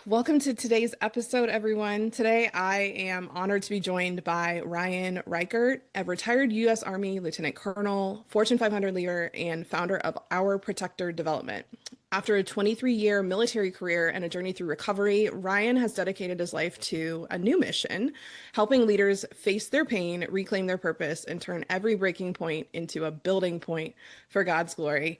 Welcome to today's episode, everyone. Today, I am honored to be joined by Ryan Reichert, a retired U.S. Army Lieutenant Colonel, Fortune 500 leader, and founder of Our Protector Development. After a 23-year military career and a journey through recovery, Ryan has dedicated his life to a new mission, helping leaders face their pain, reclaim their purpose, and turn every breaking point into a building point for God's glory.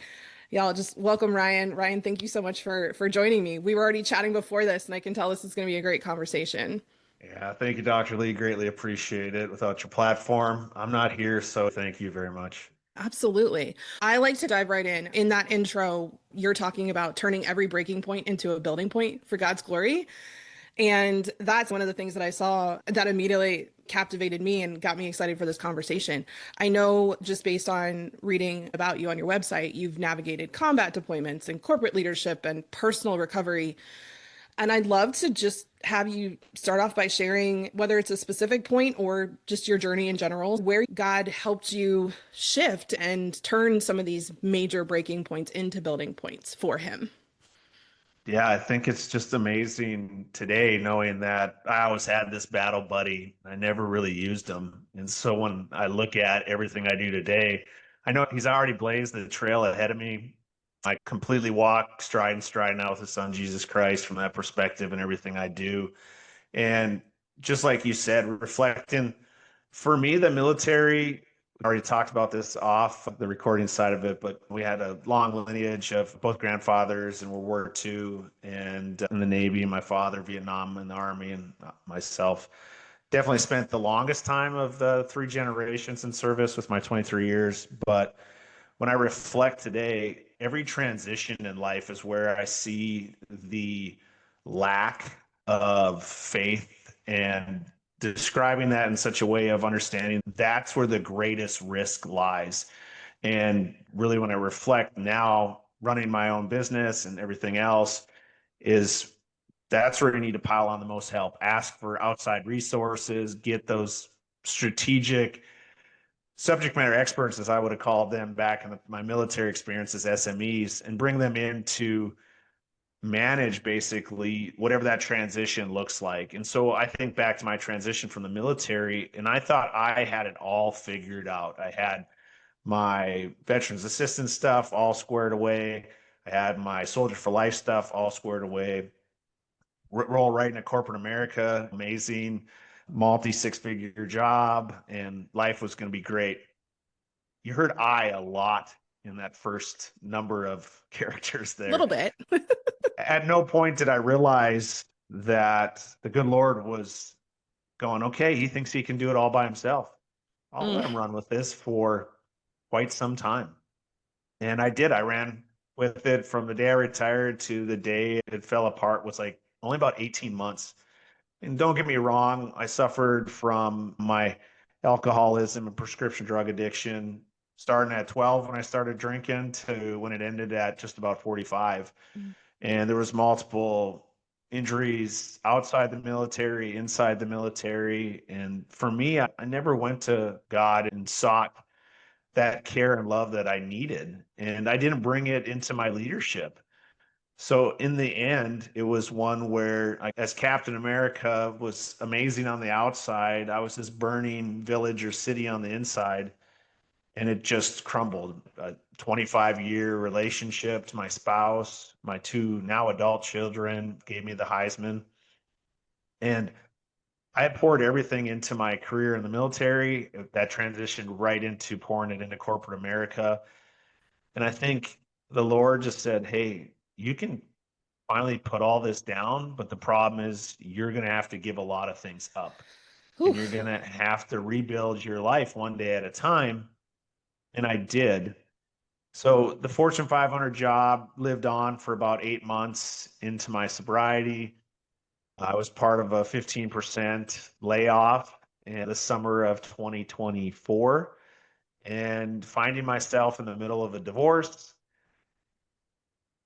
Y'all just welcome Ryan. Ryan, thank you so much for joining me. We were already chatting before this, and I can tell this is going to be a great conversation. Yeah, thank you, Dr. Lee. Greatly appreciate it. Without your platform, I'm not here, so thank you very much. Absolutely. I like to dive right in. In that intro, you're talking about turning every breaking point into a building point for God's glory. And that's one of the things that I saw that immediately captivated me and got me excited for this conversation. I know just based on reading about you on your website, you've navigated combat deployments and corporate leadership and personal recovery. And I'd love to just have you start off by sharing whether it's a specific point or just your journey in general, where God helped you shift and turn some of these major breaking points into building points for him. Yeah, I think it's just amazing today knowing that I always had this battle buddy. I never really used him. And so when I look at everything I do today, I know he's already blazed the trail ahead of me. I completely walk stride and stride now with the son, Jesus Christ, from that perspective and everything I do. And just like you said, reflecting for me, the military, we already talked about this off the recording side of it, but we had a long lineage of both grandfathers in World War II and in the Navy, my father, Vietnam in the Army, and myself. Definitely spent the longest time of the three generations in service with my 23 years. But when I reflect today, every transition in life is where I see the lack of faith and describing that in such a way of understanding that's where the greatest risk lies. And really, when I reflect now, running my own business and everything else, is that's where you need to pile on the most help. Ask for outside resources, get those strategic subject matter experts, as I would have called them back in my military experience as SMEs, and bring them in to manage basically whatever that transition looks like. And so I think back to my transition from the military, and I thought I had it all figured out. I had my veterans assistance stuff all squared away. I had my soldier for life stuff all squared away. Roll right into corporate America, amazing multi six-figure job, and life was going to be great. You heard I a lot in that first number of characters A there. little bit. At no point did I realize that the good Lord was going, okay, he thinks he can do it all by himself. I'll let him Mm. run with this for quite some time. And I did. I ran with it from the day I retired to the day it fell apart was like only about 18 months. And don't get me wrong, I suffered from my alcoholism and prescription drug addiction, starting at 12 when I started drinking to when it ended at just about 45. And there was multiple injuries outside the military, inside the military. And for me, I never went to God and sought that care and love that I needed. And I didn't bring it into my leadership. So in the end, it was one where, as Captain America was amazing on the outside, I was this burning village or city on the inside, and it just crumbled. A 25-year relationship to my spouse, my two now adult children gave me the Heisman, and I had poured everything into my career in the military. That transitioned right into pouring it into corporate America, and I think the Lord just said, "Hey, you can finally put all this down, but the problem is you're going to have to give a lot of things up and Whew. you're going to have to rebuild your life one day at a time." And I did. So the Fortune 500 job lived on for about 8 months into my sobriety. I was part of a 15% layoff in the summer of 2024 and finding myself in the middle of a divorce,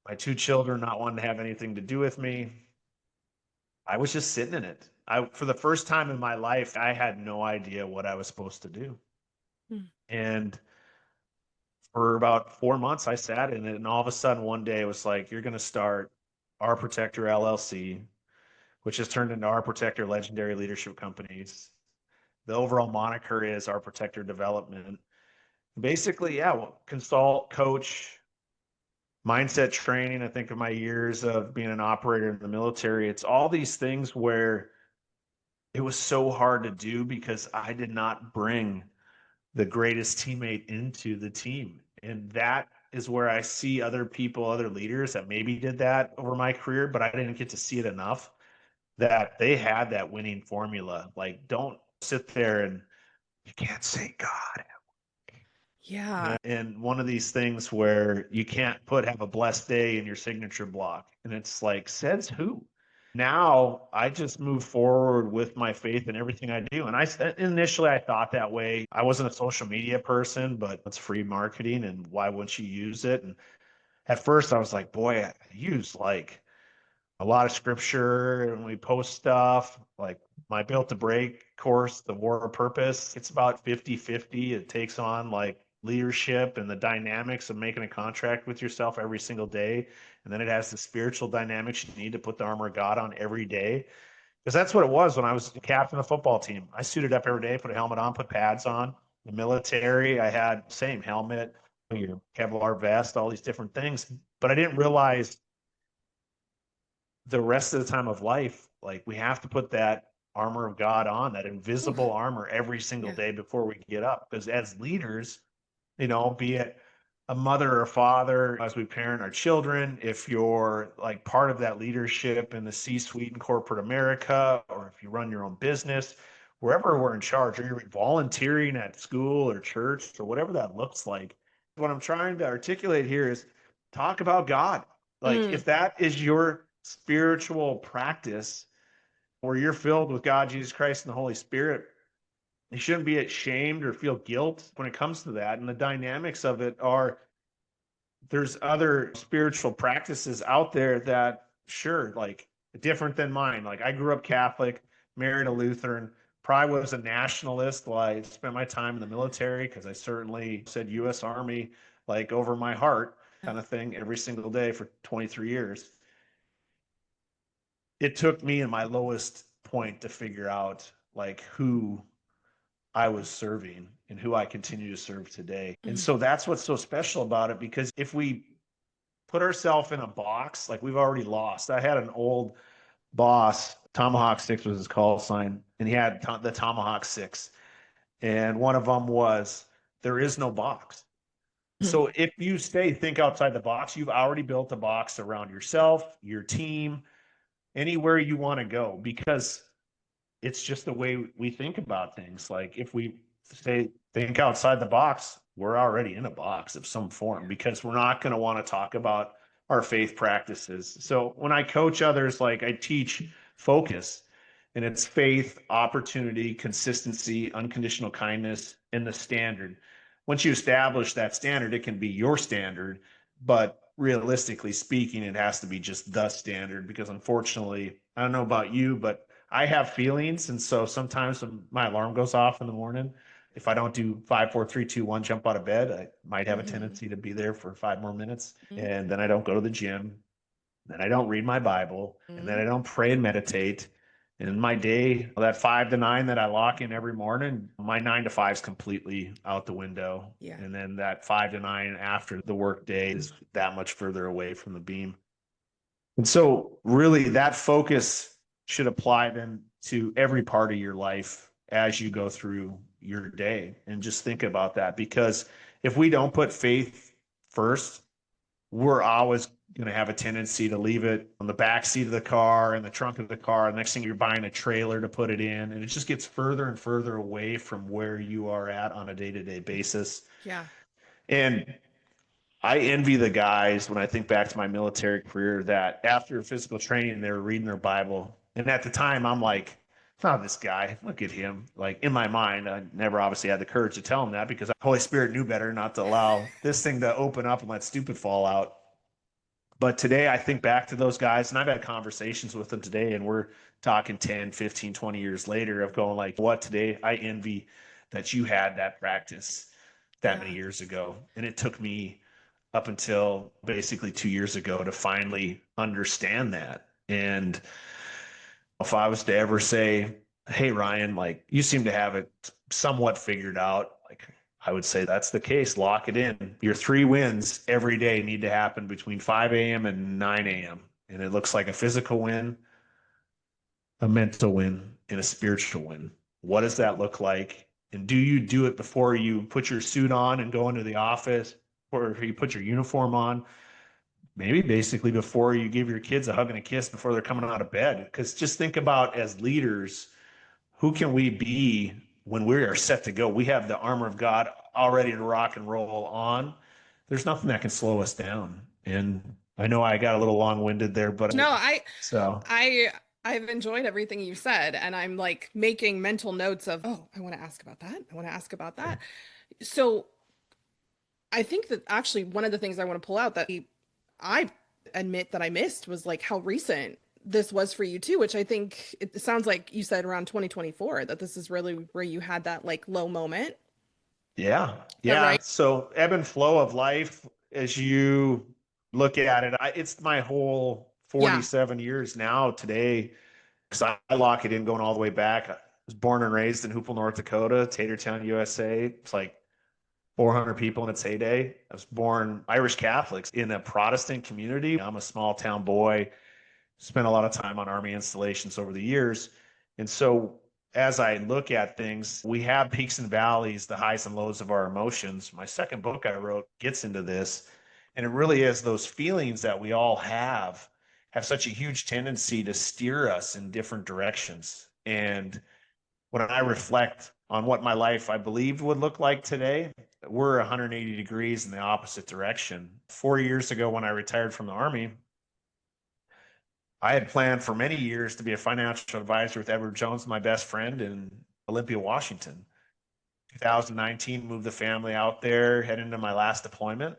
my two children not wanting to have anything to do with me. I was just sitting in it. For the first time in my life, I had no idea what I was supposed to do. Mm. And for about 4 months, I sat in it. And all of a sudden, one day, it was like, you're going to start Our Protector LLC. which has turned into Our Protector Legendary Leadership Companies. The overall moniker is Our Protector Development. Basically, yeah, well, consult, coach, mindset training. I think of my years of being an operator in the military. It's all these things where it was so hard to do because I did not bring the greatest teammate into the team. And that is where I see other people, other leaders that maybe did that over my career, but I didn't get to see it enough that they had that winning formula. Like, don't sit there and you can't say God. Yeah. And one of these things where you can't put have a blessed day in your signature block. And it's like, says who? Now I just move forward with my faith in everything I do. And initially I thought that way. I wasn't a social media person, but it's free marketing and why wouldn't you use it? And at first I was like, boy, I use like a lot of scripture and we post stuff like my Built to Break course, The War of Purpose. It's about 50-50. It takes on like leadership and the dynamics of making a contract with yourself every single day. And then it has the spiritual dynamics you need to put the armor of God on every day. Because that's what it was when I was captain of the football team. I suited up every day, put a helmet on, put pads on. The military, I had same helmet, your Kevlar vest, all these different things. But I didn't realize the rest of the time of life, like we have to put that armor of God on, that Oof. invisible armor every single Yeah. day before we get up. Because as leaders, be it a mother or a father, as we parent our children, if you're like part of that leadership in the C-suite in corporate America, or if you run your own business, wherever we're in charge, or you're volunteering at school or church or whatever that looks like. What I'm trying to articulate here is talk about God. Like Mm. if that is your spiritual practice where you're filled with God, Jesus Christ, and the Holy Spirit, you shouldn't be ashamed or feel guilt when it comes to that. And the dynamics of it are there's other spiritual practices out there that, sure, like different than mine. Like I grew up Catholic, married a Lutheran, probably was a nationalist while I spent my time in the military because I certainly said U.S. Army like over my heart kind of thing every single day for 23 years. It took me in my lowest point to figure out like who I was serving and who I continue to serve today. And Mm. so that's what's so special about it, because if we put ourselves in a box, like we've already lost. I had an old boss, Tomahawk Six was his call sign, and he had the Tomahawk Six. And one of them was, there is no box. Mm. So if you think outside the box, you've already built a box around yourself, your team, anywhere you want to go, because it's just the way we think about things. Like if we think outside the box, we're already in a box of some form because we're not going to want to talk about our faith practices. So when I coach others, like I teach focus, and it's faith, opportunity, consistency, unconditional kindness, and the standard. Once you establish that standard, it can be your standard, but realistically speaking, it has to be just the standard, because unfortunately, I don't know about you, but I have feelings. And so sometimes when my alarm goes off in the morning, if I don't do 5, 4, 3, 2, 1, jump out of bed, I might have a Mhm. tendency to be there for 5 more minutes. Mhm. And then I don't go to the gym. Then I don't read my Bible. And then I don't pray and meditate. And my day, that 5 to 9 that I lock in every morning, my 9 to 5 is completely out the window. Yeah. And then that 5 to 9 after the work day is that much further away from the beam. And so, really, that focus should apply then to every part of your life as you go through your day. And just think about that, because if we don't put faith first, we're always going to have a tendency to leave it on the back seat of the car, in the trunk of the car. The next thing you're buying a trailer to put it in, and it just gets further and further away from where you are at on a day-to-day basis. Yeah. And I envy the guys when I think back to my military career that after physical training, they were reading their Bible. And at the time, I'm like, oh, this guy, look at him. Like in my mind, I never obviously had the courage to tell him that, because the Holy Spirit knew better not to allow this thing to open up and let stupid fall out. But today, I think back to those guys, and I've had conversations with them today, and we're talking 10, 15, 20 years later of going like, what today? I envy that you had that practice that many Yeah. years ago. And it took me up until basically 2 years ago to finally understand that. And if I was to ever say, hey, Ryan, like you seem to have it somewhat figured out, like I would say that's the case. Lock it in. Your 3 wins every day need to happen between 5 a.m. and 9 a.m. And it looks like a physical win, a mental win, and a spiritual win. What does that look like? And do you do it before you put your suit on and go into the office, or you put your uniform on? Maybe basically before you give your kids a hug and a kiss before they're coming out of bed. Because just think about, as leaders, who can we be when we are set to go? We have the armor of God all ready to rock and roll on. There's nothing that can slow us down. And I know I got a little long-winded there, but No, so I I've enjoyed everything you've said, and I'm like making mental notes of, oh, I want to ask about that. I want to ask about that. So I think that actually one of the things I want to pull out that I admit that I missed was like how recent this was for you too, which I think it sounds like you said around 2024 that this is really where you had that like low moment. yeah, Is that yeah. right? So ebb and flow of life as you look at it, it's my whole Yeah. 47 years now today, because I lock it in going all the way back. I was born and raised in Hoople, North Dakota, Tatertown, USA. It's like 400 people in its heyday. I was born Irish Catholics in a Protestant community. I'm a small town boy, spent a lot of time on Army installations over the years. And so as I look at things, we have peaks and valleys, the highs and lows of our emotions. My second book I wrote gets into this. And it really is those feelings that we all have such a huge tendency to steer us in different directions. And when I reflect on what my life I believed would look like today, we're 180 degrees in the opposite direction. 4 years ago, when I retired from the Army, I had planned for many years to be a financial advisor with Edward Jones, my best friend, in Olympia, Washington. 2019, moved the family out there, head into my last deployment.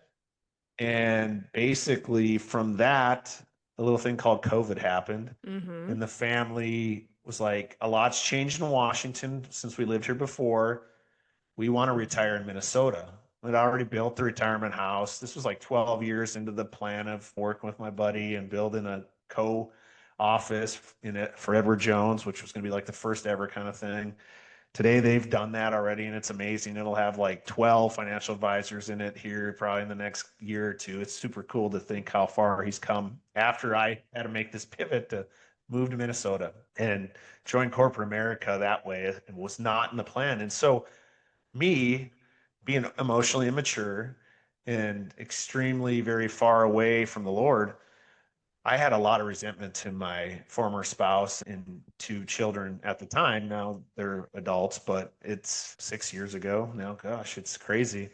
And basically, from that, a little thing called COVID happened. Mm-hmm. And the family was like, a lot's changed in Washington since we lived here before. We want to retire in Minnesota. We'd already built the retirement house. This was like 12 years into the plan of working with my buddy and building a co-office in it for Edward Jones, which was going to be like the first ever kind of thing. Today they've done that already, and it's amazing. It'll have like 12 financial advisors in it here probably in the next year or two. It's super cool to think how far he's come after I had to make this pivot to move to Minnesota and join corporate America that way. It was not in the plan. And so me being emotionally immature and extremely very far away from the Lord, I had a lot of resentment to my former spouse and 2 children at the time. Now they're adults, but it's 6 years ago now. Gosh, it's crazy.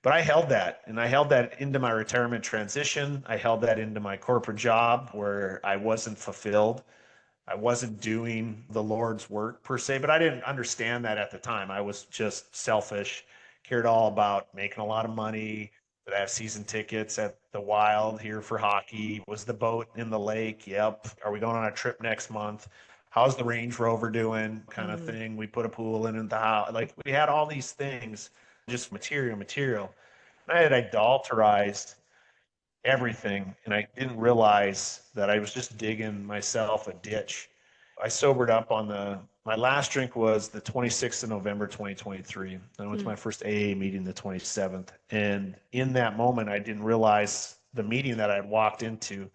But I held that, and I held that into my retirement transition. I held that into my corporate job where I wasn't fulfilled. I wasn't doing the Lord's work per se, but I didn't understand that at the time. I was just selfish, cared all about making a lot of money. Did I have season tickets at the Wild here for hockey? Was the boat in the lake? Yep. Are we going on a trip next month? How's the Range Rover doing? Kind of Mm. thing. We put a pool in the house. Like we had all these things, just material. I had adulterized everything. And I didn't realize that I was just digging myself a ditch. I sobered up my last drink was the 26th of November, 2023. I went to Mm. my first AA meeting the 27th. And in that moment, I didn't realize the meeting that I had walked into,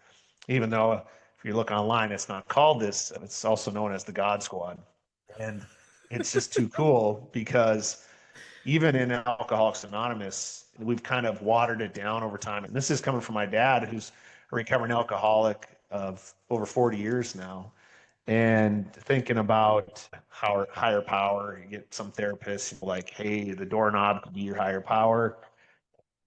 even though if you look online, it's not called this, it's also known as the God Squad. And it's just too cool because even in Alcoholics Anonymous, we've kind of watered it down over time. And this is coming from my dad, who's a recovering alcoholic of over 40 years now. And thinking about how higher power, you get some therapists like, hey, the doorknob could be your higher power.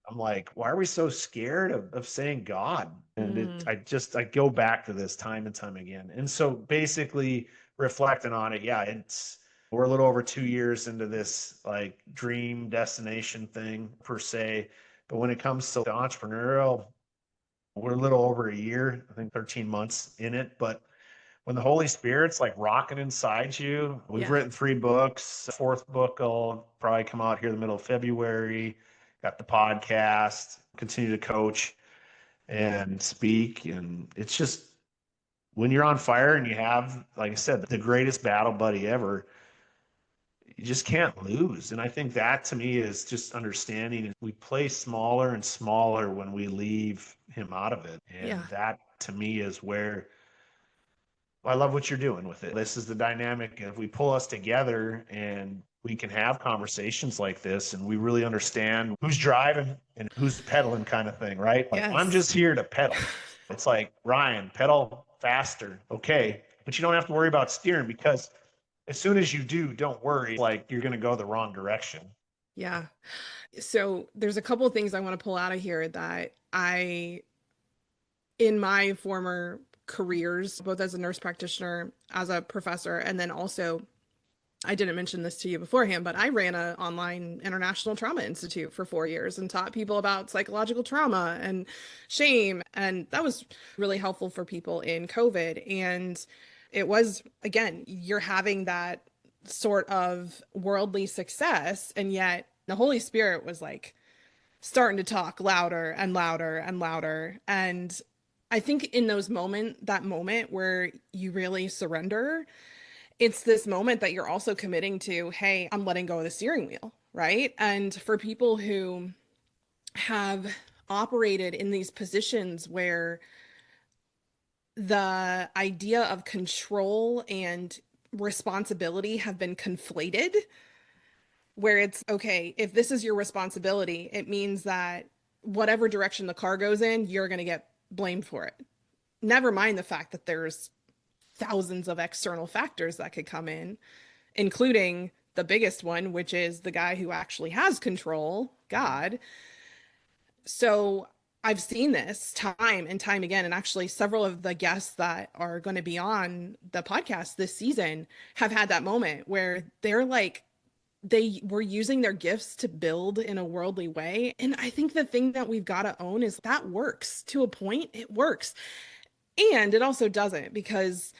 I'm like, why are we so scared of saying God? And Mm. I go back to this time and time again. And so basically reflecting on it, yeah, we're a little over 2 years into this like dream destination thing per se. But when it comes to the entrepreneurial, we're a little over a year, I think 13 months in it. But when the Holy Spirit's like rocking inside you, we've Yeah. written 3 books. The fourth book will probably come out here in the middle of February. Got the podcast, continue to coach and speak. And it's just when you're on fire and you have, like I said, the greatest battle buddy ever, you just can't lose. And I think that to me is just understanding we play smaller and smaller when we leave him out of it. And Yeah. that to me is where I love what you're doing with it. This is the dynamic. If we pull us together and we can have conversations like this and we really understand who's driving and who's pedaling kind of thing, right? Like, I'm Yes. just here to pedal. It's like, Ryan, pedal faster. Okay. But you don't have to worry about steering, because as soon as you do, don't worry, like you're going to go the wrong direction. Yeah. So there's a couple of things I want to pull out of here that in my former careers, both as a nurse practitioner, as a professor, and then also, I didn't mention this to you beforehand, but I ran an online international trauma institute for 4 years and taught people about psychological trauma and shame. And that was really helpful for people in COVID. And it was, again, you're having that sort of worldly success. And yet the Holy Spirit was like starting to talk louder and louder and louder. And I think in that moment where you really surrender, it's this moment that you're also committing to, hey, I'm letting go of the steering wheel, right? And for people who have operated in these positions where the idea of control and responsibility have been conflated, where it's okay, if this is your responsibility, it means that whatever direction the car goes in, you're going to get blamed for it. Never mind the fact that there's thousands of external factors that could come in, including the biggest one, which is the guy who actually has control, God. So I've seen this time and time again. And actually, several of the guests that are going to be on the podcast this season have had that moment where they're like, they were using their gifts to build in a worldly way. And I think the thing that we've got to own is that works to a point, it works. And it also doesn't, because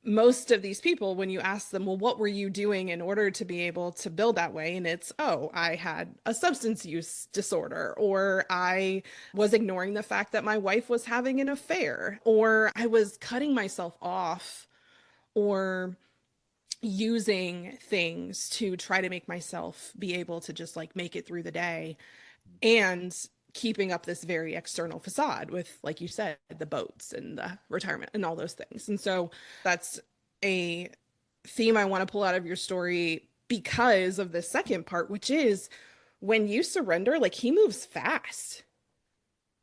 most of these people, when you ask them, well, what were you doing in order to be able to build that way? And it's, oh, I had a substance use disorder, or I was ignoring the fact that my wife was having an affair, or I was cutting myself off, or using things to try to make myself be able to just like make it through the day, and keeping up this very external facade with, like you said, the boats and the retirement and all those things. And so that's a theme I want to pull out of your story because of the second part, which is when you surrender, like he moves fast.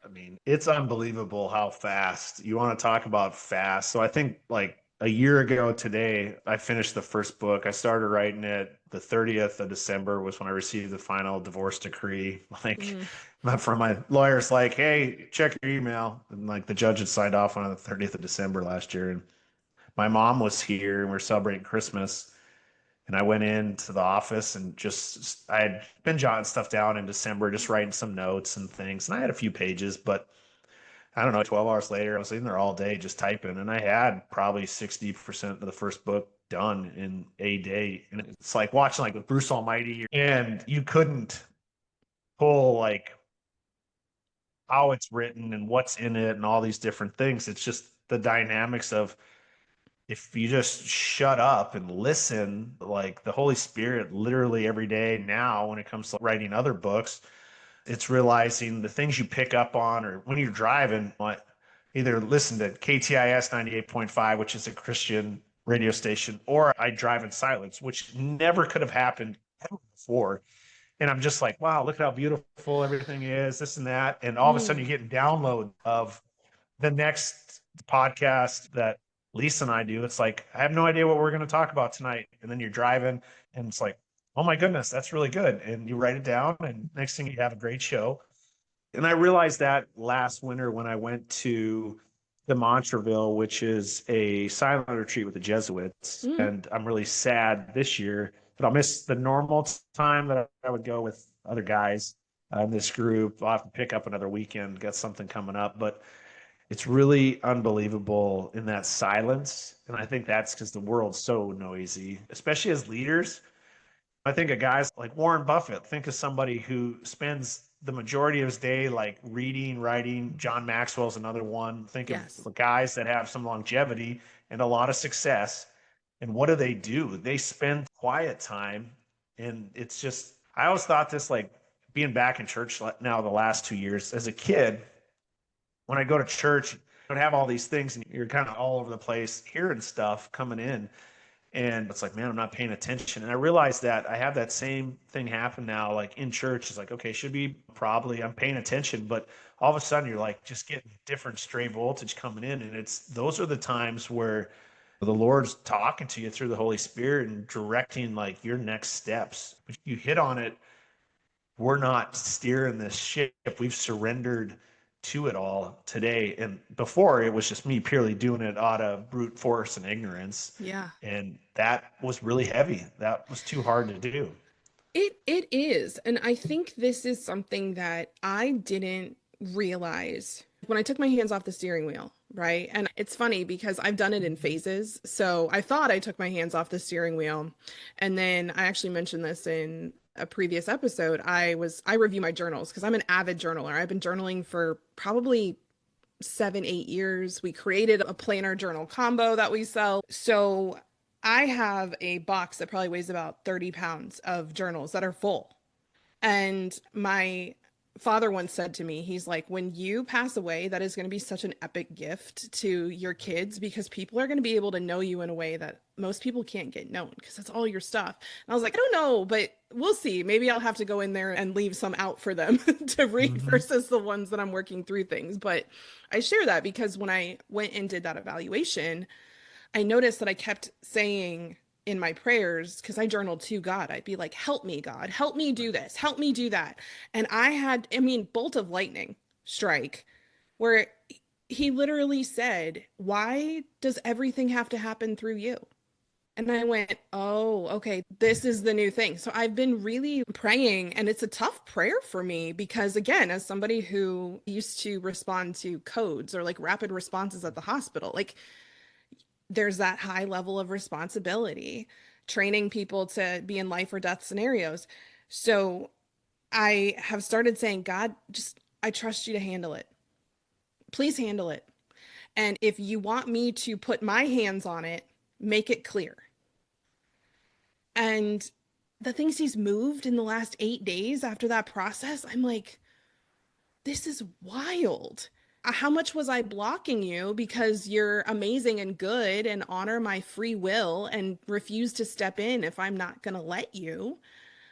I mean, it's unbelievable how fast. You want to talk about fast. So I think like a year ago today, I finished the first book. I started writing it the 30th of December was when I received the final divorce decree. Like, Mm. from my lawyer's like, hey, check your email. And like the judge had signed off on the 30th of December last year. And my mom was here and we are celebrating Christmas. And I went into the office and just, I had been jotting stuff down in December, just writing some notes and things. And I had a few pages, but I don't know, 12 hours later, I was in there all day just typing. And I had probably 60% of the first book done in a day. And it's like watching like with Bruce Almighty, and you couldn't pull like how it's written and what's in it and all these different things. It's just the dynamics of, if you just shut up and listen, like the Holy Spirit literally every day now, when it comes to writing other books, it's realizing the things you pick up on, or when you're driving, like either listen to KTIS 98.5, which is a Christian radio station, or I drive in silence, which never could have happened ever before. And I'm just like, wow, look at how beautiful everything is, this and that. And all of a sudden Mm. you get download of the next podcast that Lisa and I do. It's like, I have no idea what we're going to talk about tonight. And then you're driving and it's like, oh my goodness, that's really good. And you write it down and next thing you have a great show. And I realized that last winter when I went to the Montreville, which is a silent retreat with the Jesuits. Mm. And I'm really sad this year that I'll miss the normal time that I would go with other guys in this group. I'll have to pick up another weekend, got something coming up. But it's really unbelievable in that silence. And I think that's because the world's so noisy, especially as leaders. I think of guys like Warren Buffett. Think of somebody who spends the majority of his day like reading, writing. John Maxwell's another one. Think of Yes. the guys that have some longevity and a lot of success. And what do? They spend quiet time. And it's just, I always thought this, like being back in church now the last 2 years as a kid, when I go to church, I would have all these things and you're kind of all over the place hearing stuff coming in. And it's like, man, I'm not paying attention. And I realized that I have that same thing happen now, like in church. It's like, okay, should be probably I'm paying attention, but all of a sudden you're like just getting different stray voltage coming in. And it's those are the times where the Lord's talking to you through the Holy Spirit and directing like your next steps. But you hit on it, we're not steering this ship. We've surrendered to it all today. And before it was just me purely doing it out of brute force and ignorance. Yeah. And that was really heavy. That was too hard to do. It is. And I think this is something that I didn't realize when I took my hands off the steering wheel, right? And it's funny because I've done it in phases. So I thought I took my hands off the steering wheel. And then I actually mentioned this in a previous episode. I review my journals because I'm an avid journaler. I've been journaling for probably 7, 8 years. We created a planner journal combo that we sell. So I have a box that probably weighs about 30 pounds of journals that are full. And my father once said to me, he's like, when you pass away, that is going to be such an epic gift to your kids because people are going to be able to know you in a way that most people can't get known because it's all your stuff. And I was like, I don't know, but we'll see. Maybe I'll have to go in there and leave some out for them to read Mm-hmm. versus the ones that I'm working through things. But I share that because when I went and did that evaluation, I noticed that I kept saying in my prayers, because I journaled to God, I'd be like, help me, God, help me do this, help me do that. And I had, I mean, bolt of lightning strike where he literally said, why does everything have to happen through you? And I went, oh, okay, this is the new thing. So I've been really praying, and it's a tough prayer for me because, again, as somebody who used to respond to codes or like rapid responses at the hospital, like there's that high level of responsibility, training people to be in life or death scenarios. So I have started saying, God, just, I trust you to handle it. Please handle it. And if you want me to put my hands on it, make it clear. And the things he's moved in the last 8 days after that process, I'm like, this is wild. How much was I blocking you because you're amazing and good and honor my free will and refuse to step in if I'm not going to let you?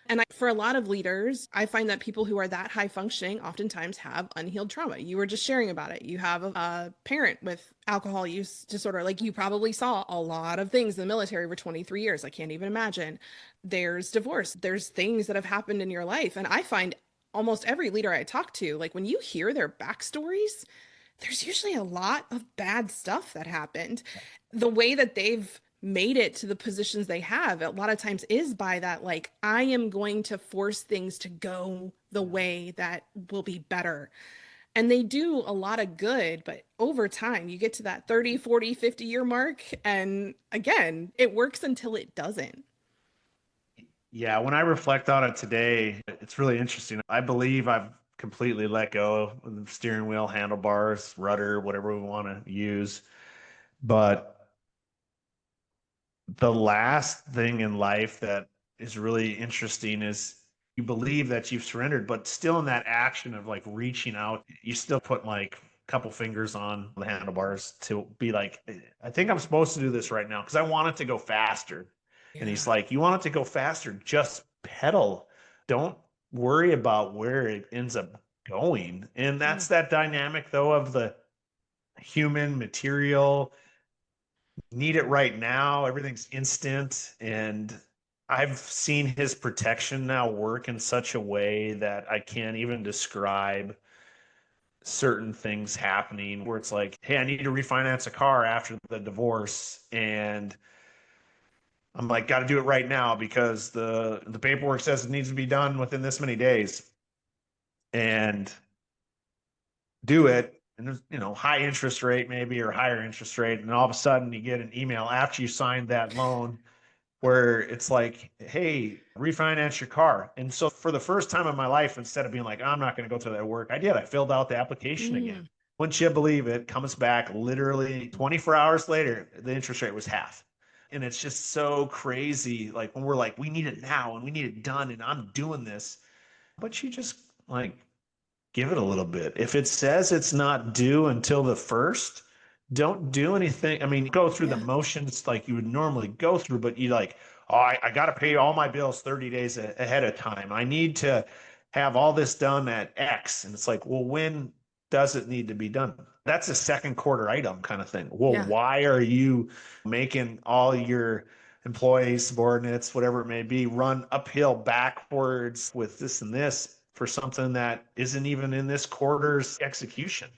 And for a lot of leaders, I find that people who are that high functioning oftentimes have unhealed trauma. You were just sharing about it. You have a parent with alcohol use disorder. Like you probably saw a lot of things in the military for 23 years. I can't even imagine. There's divorce. There's things that have happened in your life. And I find almost every leader I talk to, like when you hear their backstories, there's usually a lot of bad stuff that happened. The way that they've made it to the positions they have a lot of times is by that, like, I am going to force things to go the way that will be better. And they do a lot of good, but over time, you get to that 30, 40, 50-year mark. And again, it works until it doesn't. Yeah, when I reflect on it today, it's really interesting. I believe I've completely let go of the steering wheel, handlebars, rudder, whatever we want to use. But the last thing in life that is really interesting is you believe that you've surrendered, but still in that action of like reaching out, you still put like a couple fingers on the handlebars to be like, I think I'm supposed to do this right now because I want it to go faster. And he's Yeah. like, you want it to go faster, just pedal. Don't worry about where it ends up going. And Mm. that's that dynamic though of the human material need it right now. Everything's instant. And I've seen his protection now work in such a way that I can't even describe certain things happening where it's like, hey, I need to refinance a car after the divorce. And I'm like, got to do it right now because the paperwork says it needs to be done within this many days. And do it. And there's, high interest rate maybe or higher interest rate. And all of a sudden you get an email after you signed that loan where it's like, hey, refinance your car. And so for the first time in my life, instead of being like, I'm not going to go through that work, I did. I filled out the application again. Mm, Wouldn't you believe it? Comes back literally 24 hours later, the interest rate was half. And it's just so crazy. Like when we're like, we need it now and we need it done, and I'm doing this. But you just like give it a little bit. If it says it's not due until the first, don't do anything. I mean, go through the yeah. motions like you would normally go through, but you like, oh, I got to pay all my bills 30 days ahead of time. I need to have all this done at X. And it's like, well, when does it need to be done? That's a second quarter item kind of thing. Well, Yeah. why are you making all your employees, subordinates, whatever it may be, run uphill backwards with this and this for something that isn't even in this quarter's execution?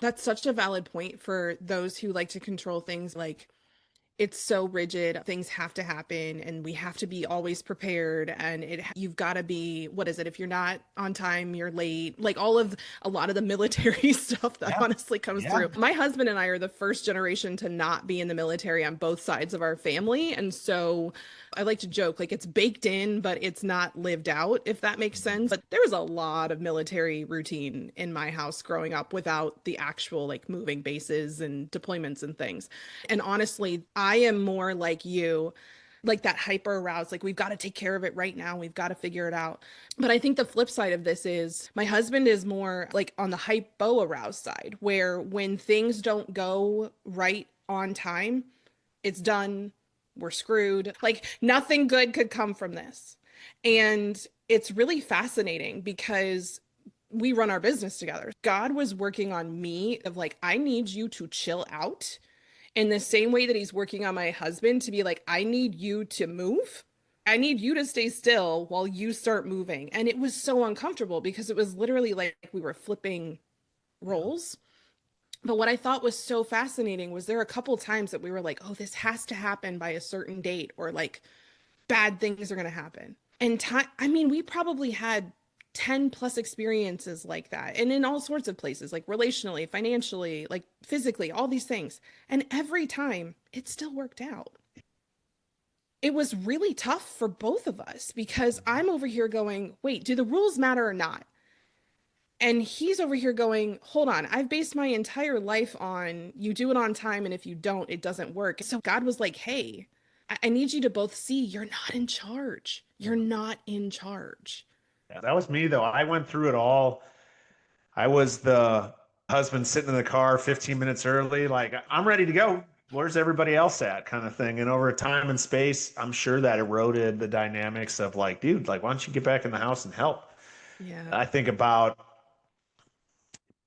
That's such a valid point for those who like to control things like it's so rigid. Things have to happen and we have to be always prepared. And you've got to be, what is it? If you're not on time, you're late. Like all of a lot of the military stuff that Yeah. honestly comes Yeah. through. My husband and I are the first generation to not be in the military on both sides of our family. And so I like to joke, like it's baked in, but it's not lived out, if that makes sense. But there was a lot of military routine in my house growing up without the actual like moving bases and deployments and things. And honestly, I am more like you, like that hyper aroused, like we've got to take care of it right now. We've got to figure it out. But I think the flip side of this is my husband is more like on the hypo aroused side, where when things don't go right on time, it's done. We're screwed. Like nothing good could come from this. And it's really fascinating because we run our business together. God was working on me of like, I need you to chill out in the same way that he's working on my husband to be like, I need you to move. I need you to stay still while you start moving. And it was so uncomfortable because it was literally like we were flipping roles. But what I thought was so fascinating was there are a couple times that we were like, oh, this has to happen by a certain date, or like bad things are going to happen. And time, I mean, we probably had 10 plus experiences like that, and in all sorts of places, like relationally, financially, like physically, all these things. And every time it still worked out. It was really tough for both of us because I'm over here going, wait, do the rules matter or not? And he's over here going, hold on, I've based my entire life on you do it on time, and if you don't, it doesn't work. So God was like, hey, I need you to both see you're not in charge. You're not in charge. Yeah, that was me though. I went through it all. I was the husband sitting in the car 15 minutes early, like, I'm ready to go. Where's everybody else at? Kind of thing. And over time and space, I'm sure that eroded the dynamics of like, dude, like, why don't you get back in the house and help? Yeah. I think about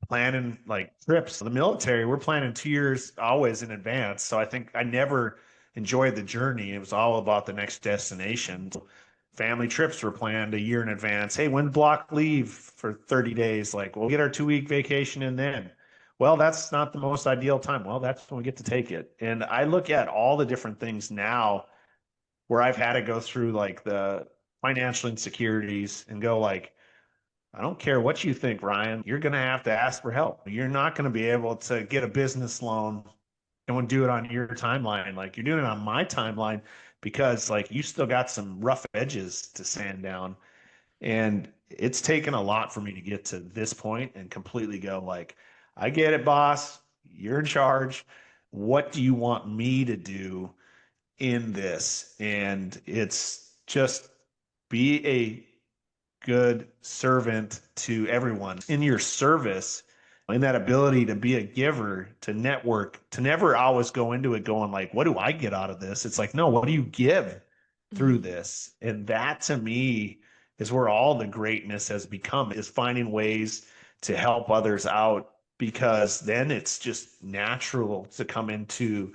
planning like trips. The military, we're planning 2 years always in advance. So I think I never enjoyed the journey. It was all about the next destination. Family trips were planned a year in advance. Hey, when block leave for 30 days? Like, we'll get our 2 week vacation in then. Well, that's not the most ideal time. Well, that's when we get to take it. And I look at all the different things now where I've had to go through like the financial insecurities and go like, I don't care what you think, Ryan. You're going to have to ask for help. You're not going to be able to get a business loan and do it on your timeline. Like you're doing it on my timeline because like you still got some rough edges to sand down. And it's taken a lot for me to get to this point and completely go like, I get it, boss. You're in charge. What do you want me to do in this? And it's just be a good servant to everyone in your service, in that ability to be a giver, to network, to never always go into it going like, what do I get out of this? It's like, no, what do you give through Mhm. this? And that to me is where all the greatness has become, is finding ways to help others out, because then it's just natural to come into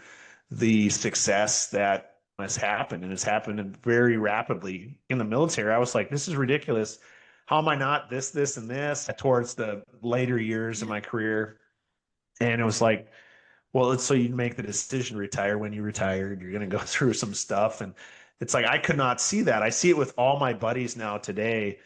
the success that has happened, and it's happened very rapidly in the military. I was like, this is ridiculous. How am I not this, and this towards the later years of Yeah. my career? And it was like, well, it's so you make the decision to retire. When you retire, you're going to go through some stuff. And it's like, I could not see that. I see it with all my buddies now today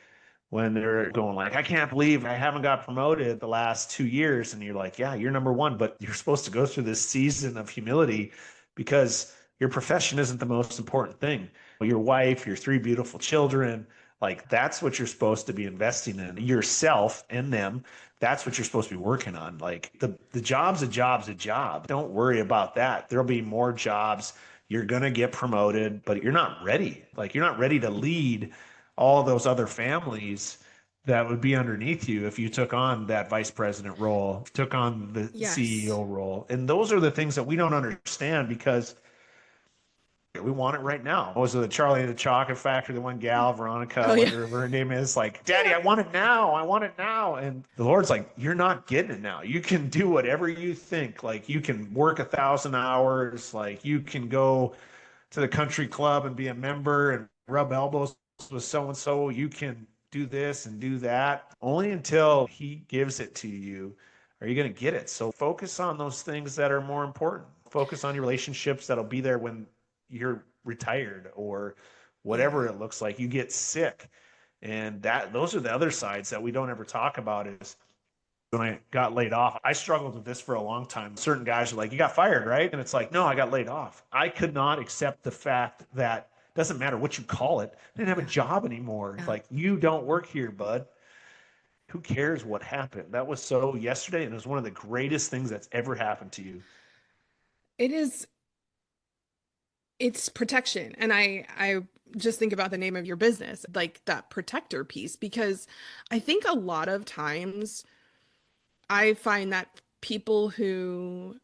when they're going like, I can't believe I haven't got promoted the last 2 years. And you're like, yeah, you're number one, but you're supposed to go through this season of humility because your profession isn't the most important thing. Your wife, your three beautiful children, like that's what you're supposed to be investing in yourself and them. That's what you're supposed to be working on. Like the job's a job's a job. Don't worry about that. There'll be more jobs. You're going to get promoted, but you're not ready. Like you're not ready to lead all those other families that would be underneath you if you took on that vice president role, took on the Yes. CEO role. And those are the things that we don't understand because we want it right now. Was it the Charlie and the Chocolate Factory, the one gal, Veronica, Oh yeah. whatever her name is, like, Daddy, Yeah. I want it now. I want it now. And the Lord's like, you're not getting it now. You can do whatever you think. Like, you can work 1,000 hours. Like, you can go to the country club and be a member and rub elbows with so and so. You can do this and do that. Only until He gives it to you are you going to get it. So focus on those things that are more important. Focus on your relationships that'll be there when you're retired or Yeah. whatever it looks like. You get sick. And that those are the other sides that we don't ever talk about is when I got laid off, I struggled with this for a long time. Certain guys are like, you got fired, right? And it's like, no, I got laid off. I could not accept the fact that doesn't matter what you call it. I didn't have a Yeah. job anymore. Yeah. Like, you don't work here, bud. Who cares what happened? That was so yesterday, and it was one of the greatest things that's ever happened to you. It is, it's protection. And I just think about the name of your business, like that protector piece, because I think a lot of times I find that people who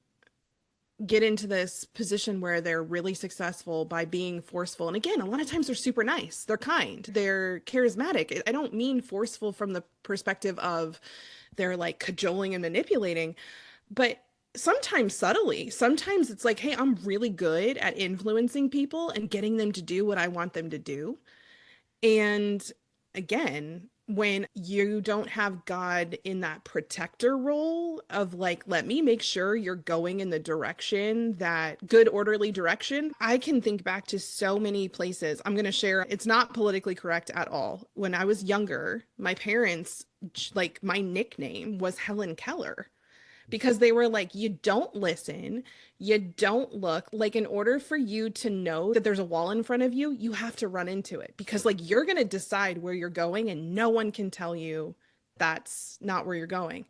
get into this position where they're really successful by being forceful. And again, a lot of times they're super nice, they're kind, they're charismatic. I don't mean forceful from the perspective of they're like cajoling and manipulating, but sometimes subtly. Sometimes it's like, hey, I'm really good at influencing people and getting them to do what I want them to do. And again, when you don't have God in that protector role of like, let me make sure you're going in the direction, that good, orderly direction, I can think back to so many places. I'm going to share, it's not politically correct at all. When I was younger, my parents, like, my nickname was Helen Keller because they were like, you don't listen, you don't look. Like, in order for you to know that there's a wall in front of you, you have to run into it because, like, you're going to decide where you're going and no one can tell you that's not where you're going.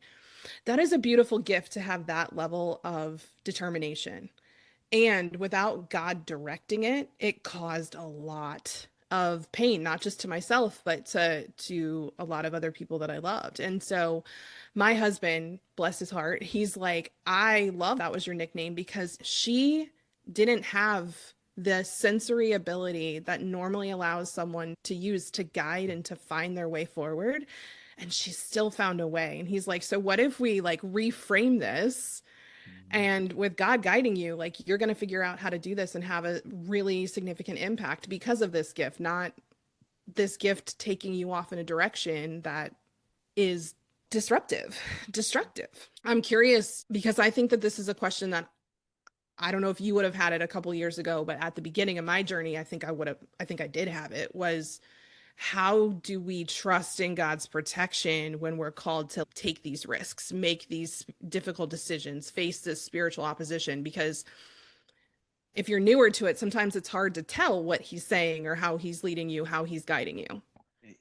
That is a beautiful gift to have that level of determination. And without God directing it, it caused a lot of pain, not just to myself, but to a lot of other people that I loved. And so my husband, bless his heart, he's like, I love that was your nickname because she didn't have the sensory ability that normally allows someone to use to guide and to find their way forward. And she still found a way. And he's like, so what if we like reframe this? And with God guiding you, like, you're going to figure out how to do this and have a really significant impact because of this gift, not this gift taking you off in a direction that is disruptive, destructive. I'm curious because I think that this is a question that I don't know if you would have had it a couple years ago, but at the beginning of my journey, I think I would have, I think I did have it, was how do we trust in God's protection when we're called to take these risks, make these difficult decisions, face this spiritual opposition? Because if you're newer to it, sometimes it's hard to tell what he's saying or how he's leading you, how he's guiding you.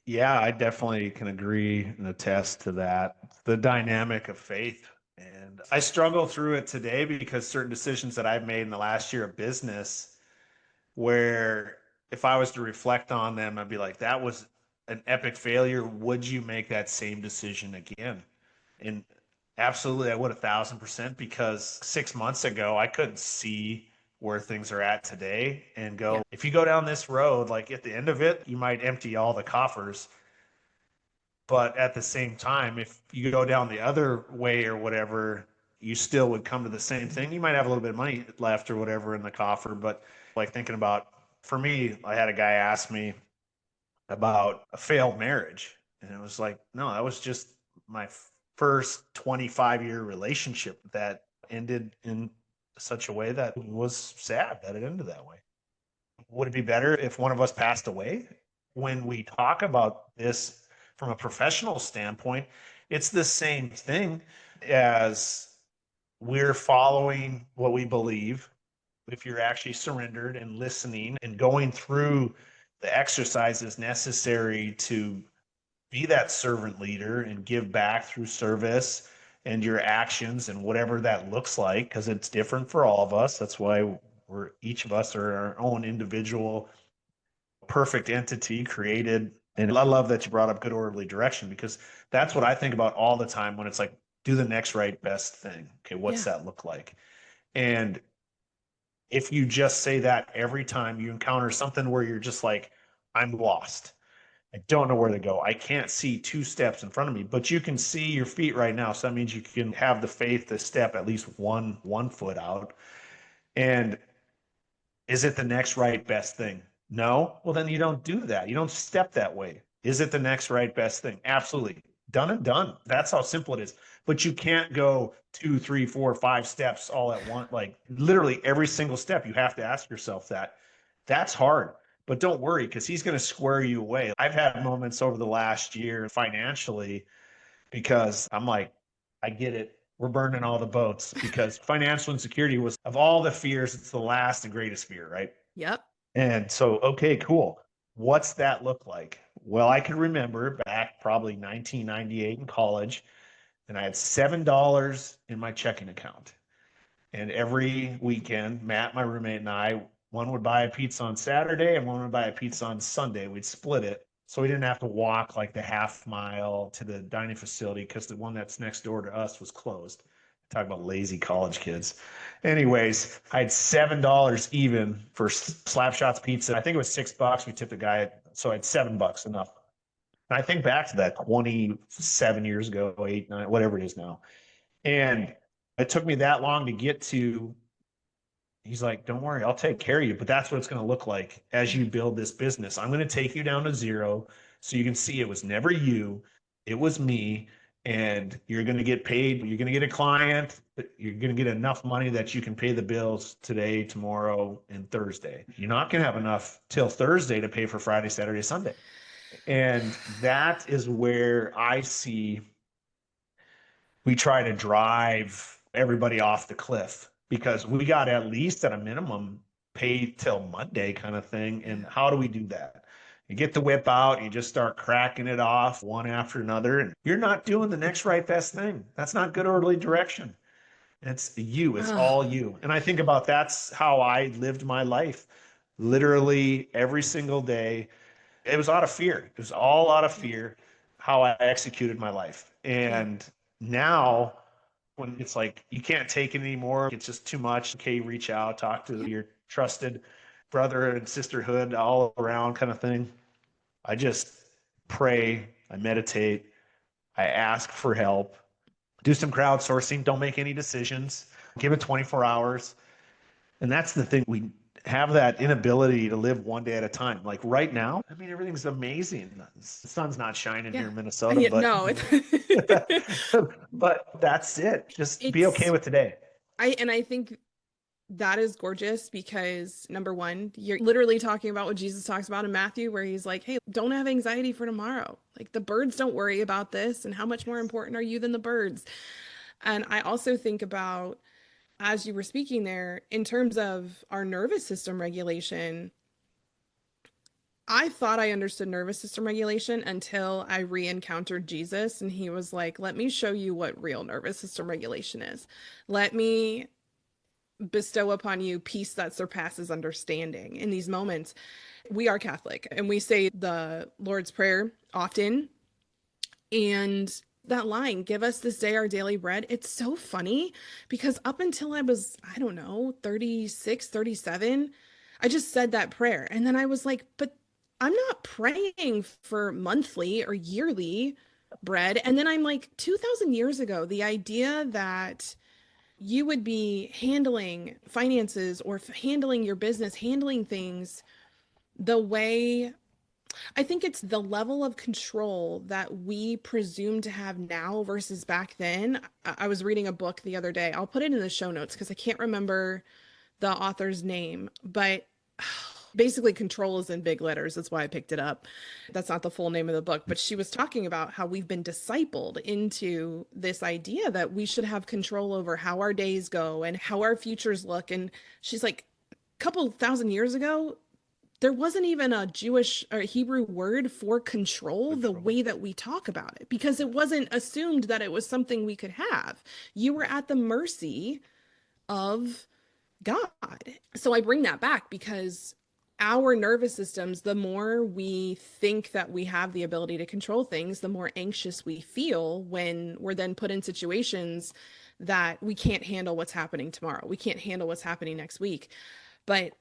Yeah, I definitely can agree and attest to that. The dynamic of faith. And I struggle through it today because certain decisions that I've made in the last year of business, where if I was to reflect on them, I'd be like, that was an epic failure. Would you make that same decision again? And absolutely, I would 1,000% because 6 months ago, I couldn't see where things are at today and Yeah. go, if you go down this road, like at the end of it, you might empty all the coffers. But at the same time, if you go down the other way or whatever, you still would come to the same thing. You might have a little bit of money left or whatever in the coffer. But like thinking about, for me, I had a guy ask me about a failed marriage. And it was like, no, that was just my first 25-year relationship that ended in such a way that was sad that it ended that way. Would it be better if one of us passed away? When we talk about this from a professional standpoint, it's the same thing as we're following what we believe if you're actually surrendered and listening and going through the exercises necessary to be that servant leader and give back through service and your actions and whatever that looks like, because it's different for all of us. That's why we're each of us are our own individual perfect entity created. And I love that you brought up good orderly direction, because that's what I think about all the time when it's like, do the next right best thing. Okay, what's Yeah. that look like? And if you just say that every time you encounter something where you're just like, I'm lost, I don't know where to go, I can't see two steps in front of me, but you can see your feet right now. So that means you can have the faith to step at least one foot out. And is it the next right best thing? No. Well, then you don't do that. You don't step that way. Is it the next right best thing? Absolutely. Done and done. That's how simple it is. But you can't go 2, 3, 4, 5 steps all at once. Like literally every single step, you have to ask yourself that. That's hard. But don't worry, because he's going to square you away. I've had moments over the last year financially because I'm like, I get it. We're burning all the boats, because financial insecurity was, of all the fears, it's the last and greatest fear, right? Yep. And so, okay, cool. What's that look like? Well, I can remember back probably 1998 in college, and I had $7 in my checking account. And every weekend, Matt, my roommate, and I, one would buy a pizza on Saturday and one would buy a pizza on Sunday. We'd split it. So we didn't have to walk like the half mile to the dining facility, because the one that's next door to us was closed. Talk about lazy college kids. Anyways, I had $7 even for Slapshots pizza. I think it was $6. We tipped the guy, so I had $7 enough. And I think back to that 27 years ago, 8, 9, whatever it is now. And it took me that long to get to. He's like, don't worry, I'll take care of you. But that's what it's going to look like as you build this business. I'm going to take you down to zero so you can see it was never you, it was me. And you're going to get paid. You're going to get a client. You're going to get enough money that you can pay the bills today, tomorrow, and Thursday. You're not going to have enough till Thursday to pay for Friday, Saturday, Sunday. And that is where I see we try to drive everybody off the cliff, because we got at least at a minimum pay till Monday kind of thing. And how do we do that? You get the whip out, you just start cracking it off one after another, and you're not doing the next right best thing. That's not good orderly direction. It's you, it's Ugh. all you. And I think about that's how I lived my life literally every single day. It was out of fear. It was all out of fear how I executed my life. Yeah. And now when it's like you can't take it anymore, it's just too much. Okay, reach out, talk to Yeah. your trusted brother and sisterhood all around kind of thing. I just pray, I meditate, I ask for help, do some crowdsourcing, don't make any decisions, give it 24 hours. And that's the thing. We have that inability to live one day at a time. Like right now, I mean, everything's amazing. The sun's not shining here Yeah. in Minnesota, but No, it's but that's it. Just be okay it's with today. I think that is gorgeous because number one, you're literally talking about what Jesus talks about in Matthew, where he's like, hey, don't have anxiety for tomorrow. Like the birds don't worry about this, and how much more important are you than the birds? And I also think about, as you were speaking there, in terms of our nervous system regulation, I thought I understood nervous system regulation until I re-encountered Jesus and he was like, let me show you what real nervous system regulation is. Let me bestow upon you peace that surpasses understanding in these moments. We are Catholic and we say the Lord's Prayer often. And that line, give us this day our daily bread, it's so funny because up until I was, I don't know, 36, 37, I just said that prayer. And then I was like, but I'm not praying for monthly or yearly bread. And then I'm like, 2000 years ago, the idea that you would be handling finances or handling your business, handling things the way I think it's the level of control that we presume to have now versus back then. I was reading a book the other day. I'll put it in the show notes because I can't remember the author's name, but basically control is in big letters. That's why I picked it up. That's not the full name of the book, but she was talking about how we've been discipled into this idea that we should have control over how our days go and how our futures look. And she's like, couple thousand years ago, there wasn't even a Jewish or Hebrew word for control the Control. way that we talk about it because it wasn't assumed that it was something we could have. You were at the mercy of God. So I bring that back because our nervous systems, the more we think that we have the ability to control things, the more anxious we feel when we're then put in situations that we can't handle what's happening tomorrow. We can't handle what's happening next week. But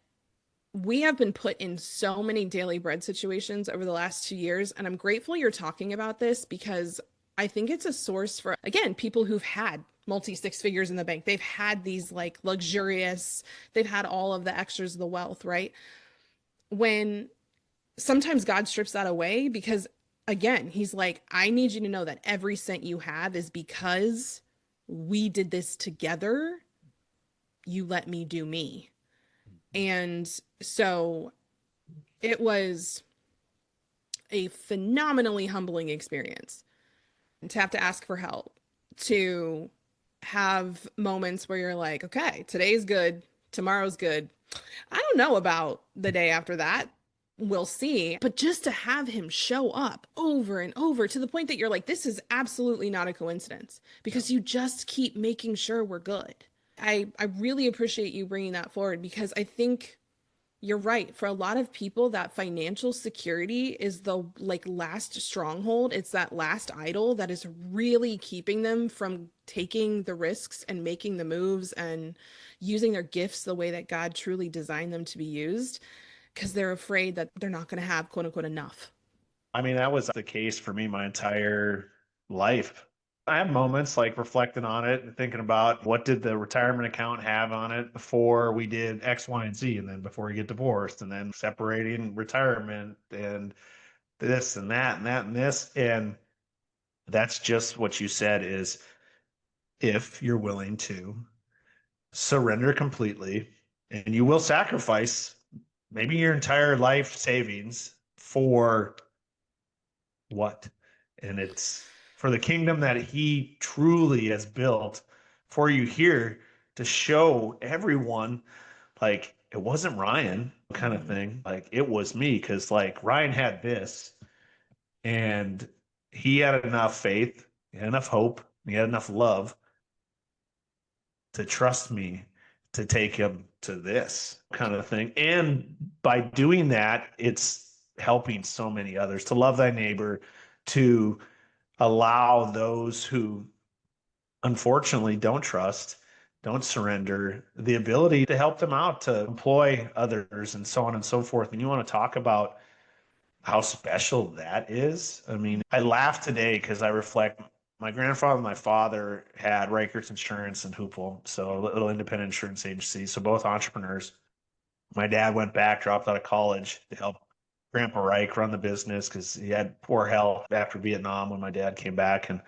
we have been put in so many daily bread situations over the last 2 years. And I'm grateful you're talking about this because I think it's a source for, again, people who've had multi six figures in the bank. They've had these like luxurious, they've had all of the extras of the wealth, right? When sometimes God strips that away because, again, he's like, I need you to know that every cent you have is because we did this together. You let me do me. And so it was a phenomenally humbling experience to have to ask for help, to have moments where you're like, okay, today's good, tomorrow's good. I don't know about the day after that. We'll see. But just to have him show up over and over to the point that you're like, this is absolutely not a coincidence Yeah. because you just keep making sure we're good. I really appreciate you bringing that forward because I think you're right. For a lot of people, that financial security is the like last stronghold. It's that last idol that is really keeping them from taking the risks and making the moves and using their gifts the way that God truly designed them to be used because they're afraid that they're not going to have quote unquote enough. I mean, that was the case for me my entire life. I have moments like reflecting on it and thinking about what did the retirement account have on it before we did X, Y, and Z, and then before we get divorced, and then separating retirement and this and that and that and this. And that's just what you said is if you're willing to surrender completely and you will sacrifice maybe your entire life savings for what? And it's for the kingdom that he truly has built for you here to show everyone like it wasn't Ryan kind of Mhm. thing. Like it was me because like Ryan had this and he had enough faith, he had enough hope, he had enough love to trust me to take him to this kind of thing. And by doing that, it's helping so many others to love thy neighbor, to allow those who unfortunately don't trust, don't surrender, the ability to help them out, to employ others, and so on and so forth. And you want to talk about how special that is? I mean, I laugh today because I reflect my grandfather and my father had Reichert's Insurance and Hoople, so a little independent insurance agency. So both entrepreneurs. My dad went back, dropped out of college to help Grandpa Reich run the business because he had poor health after Vietnam when my dad came back. And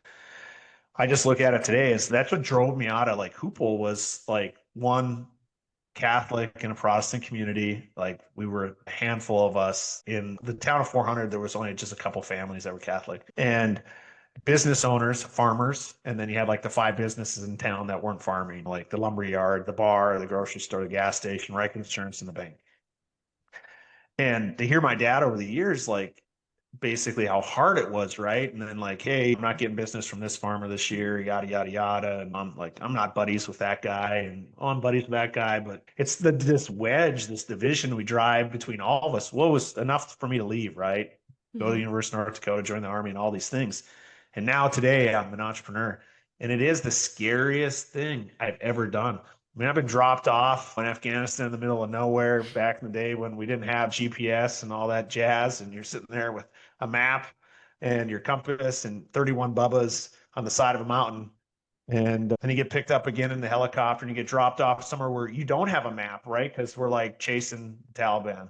I just look at it today as that's what drove me out of like Hoople was like one Catholic in a Protestant community. Like we were a handful of us in the town of 400. There was only just a couple families that were Catholic and business owners, farmers. And then you had like the five businesses in town that weren't farming, like the lumber yard, the bar, the grocery store, the gas station, Reich Insurance, and the bank. And to hear my dad over the years, like basically how hard it was, right? And then like, hey, I'm not getting business from this farmer this year, yada yada yada. And I'm like, I'm not buddies with that guy, and oh, I'm buddies with that guy. But it's this wedge, this division we drive between all of us. What was enough for me to leave, right? Go to the Mhm. University of North Dakota, join the army, and all these things. And now today I'm an entrepreneur. And it is the scariest thing I've ever done. I mean, I've been dropped off in Afghanistan in the middle of nowhere back in the day when we didn't have GPS and all that jazz. And you're sitting there with a map and your compass and 31 bubbas on the side of a mountain. And then you get picked up again in the helicopter and you get dropped off somewhere where you don't have a map, right? Because we're like chasing Taliban.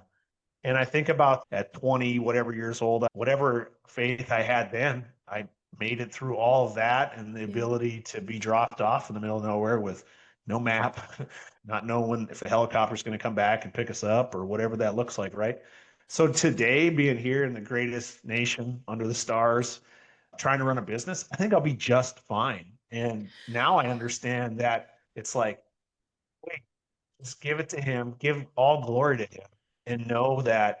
And I think about at 20, whatever years old, whatever faith I had then, I made it through all of that and the Yeah. ability to be dropped off in the middle of nowhere with no map, not knowing if the helicopter's going to come back and pick us up or whatever that looks like, right? So today, being here in the greatest nation under the stars, trying to run a business, I think I'll be just fine. And now I understand that it's like, wait, Just give it to him, give all glory to him, and know that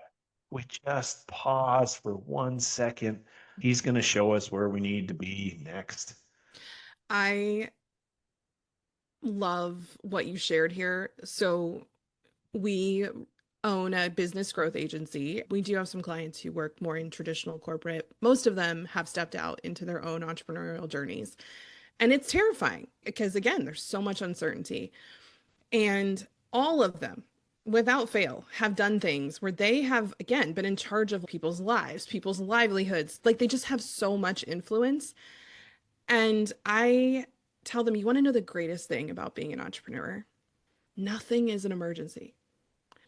we just pause for 1 second. He's going to show us where we need to be next. I love what you shared here. So we own a business growth agency. We do have some clients who work more in traditional corporate. Most of them have stepped out into their own entrepreneurial journeys. And it's terrifying because, again, there's so much uncertainty. And all of them, without fail, have done things where they have, again, been in charge of people's lives, people's livelihoods. Like they just have so much influence. And I tell them, you want to know the greatest thing about being an entrepreneur? Nothing is an emergency.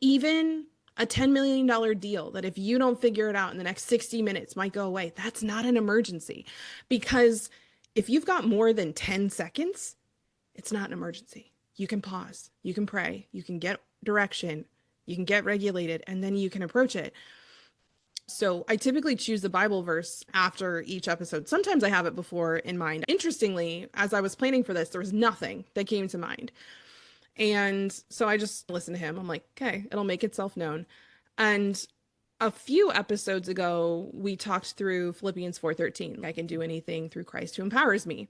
Even a $10 million deal that if you don't figure it out in the next 60 minutes might go away, that's not an emergency. Because if you've got more than 10 seconds, it's not an emergency. You can pause, you can pray, you can get direction, you can get regulated, and then you can approach it. So I typically choose the Bible verse after each episode. Sometimes I have it before in mind. Interestingly, as I was planning for this, there was nothing that came to mind. And so I just listened to him. I'm like, okay, it'll make itself known. And a few episodes ago, we talked through Philippians 4:13. I can do anything through Christ who empowers me.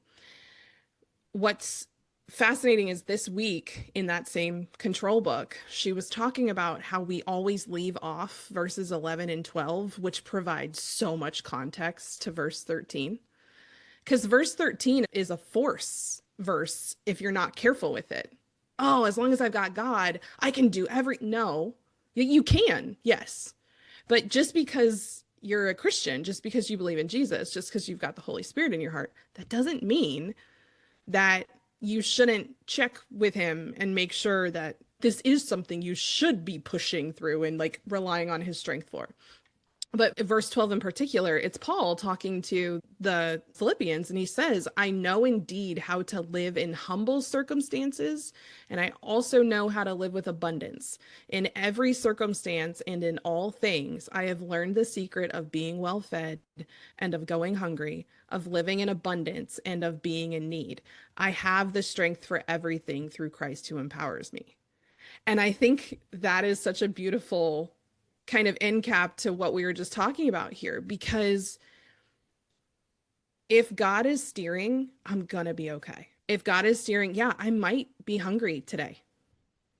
What's fascinating is this week in that same control book, she was talking about how we always leave off verses 11 and 12, which provides so much context to verse 13. Because verse 13 is a force verse if you're not careful with it. Oh, as long as I've got God, I can do every. No, you can, yes. But just because you're a Christian, just because you believe in Jesus, just because you've got the Holy Spirit in your heart, that doesn't mean that you shouldn't check with him and make sure that this is something you should be pushing through and like relying on his strength for. But verse 12 in particular, it's Paul talking to the Philippians, and he says, I know indeed how to live in humble circumstances, and I also know how to live with abundance. In every circumstance and in all things, I have learned the secret of being well fed and of going hungry, of living in abundance and of being in need. I have the strength for everything through Christ who empowers me. And I think that is such a beautiful kind of end cap to what we were just talking about here, because if God is steering, I'm gonna be okay. If God is steering, yeah, I might be hungry today.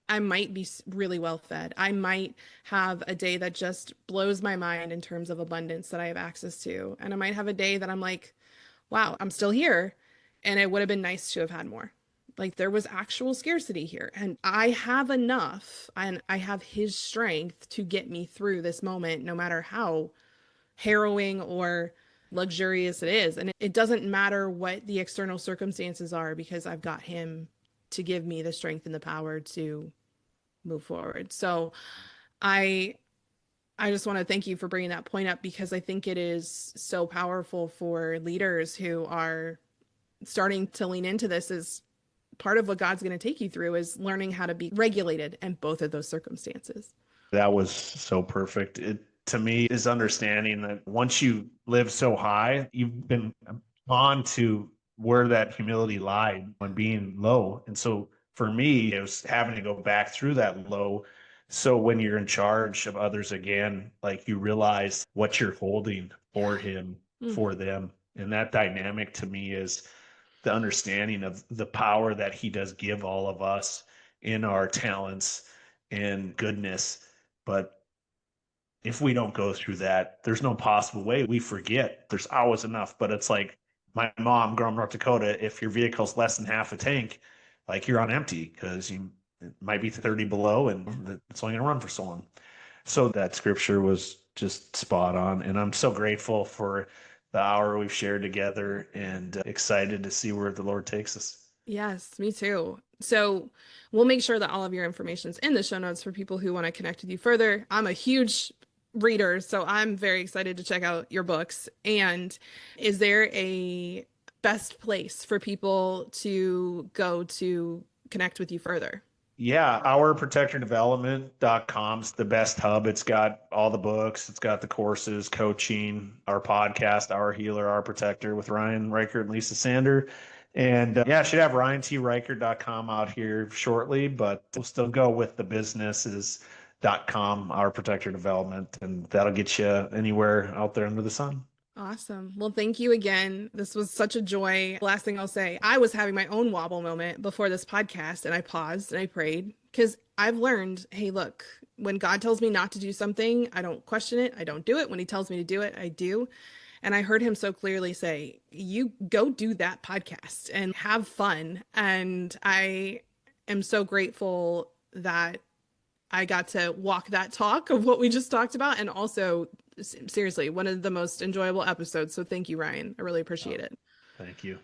I might be really well fed. I might have a day that just blows my mind in terms of abundance that I have access to. And I might have a day that I'm like, wow, I'm still here. And it would have been nice to have had more. Like there was actual scarcity here. And I have enough and I have his strength to get me through this moment, no matter how harrowing or luxurious it is. And it doesn't matter what the external circumstances are because I've got him to give me the strength and the power to move forward. So I I just want to thank you for bringing that point up because I think it is so powerful for leaders who are starting to lean into this as part of what God's going to take you through is learning how to be regulated in both of those circumstances. That was so perfect. It to me is understanding that once you live so high, you've been on to where that humility lied when being low. And so for me, it was having to go back through that low. So when you're in charge of others again, like you realize what you're holding for him, Mm. for them. And that dynamic to me is the understanding of the power that he does give all of us in our talents and goodness. But if we don't go through that, there's no possible way. We forget there's always enough. But it's like my mom growing up in North Dakota, if your vehicle's less than half a tank, like you're on empty because you it might be 30 below and it's only gonna run for so long. So that scripture was just spot on. And I'm so grateful for the hour we've shared together and excited to see where the Lord takes us. Yes, me too. So we'll make sure that all of your information is in the show notes for people who want to connect with you further. I'm a huge reader, so I'm very excited to check out your books. And is there a best place for people to go to connect with you further? Yeah, ourprotectordevelopment.com's the best hub. It's got all the books, it's got the courses, coaching, our podcast, Our Healer, Our Protector with Ryan Reichert and Lisa Sander. And yeah, I should have RyanTReichert.com out here shortly, but we'll still go with the businesses.com, our protector development, and that'll get you anywhere out there under the sun. Awesome. Well, thank you again. This was such a joy. Last thing I'll say, I was having my own wobble moment before this podcast, and I paused and I prayed because I've learned, hey, look, when God tells me not to do something, I don't question it. I don't do it. When he tells me to do it, I do. And I heard him so clearly say, you go do that podcast and have fun. And I am so grateful that I got to walk that talk of what we just talked about. And also, seriously, one of the most enjoyable episodes. So thank you, Ryan. I really Oh, appreciate it. thank you.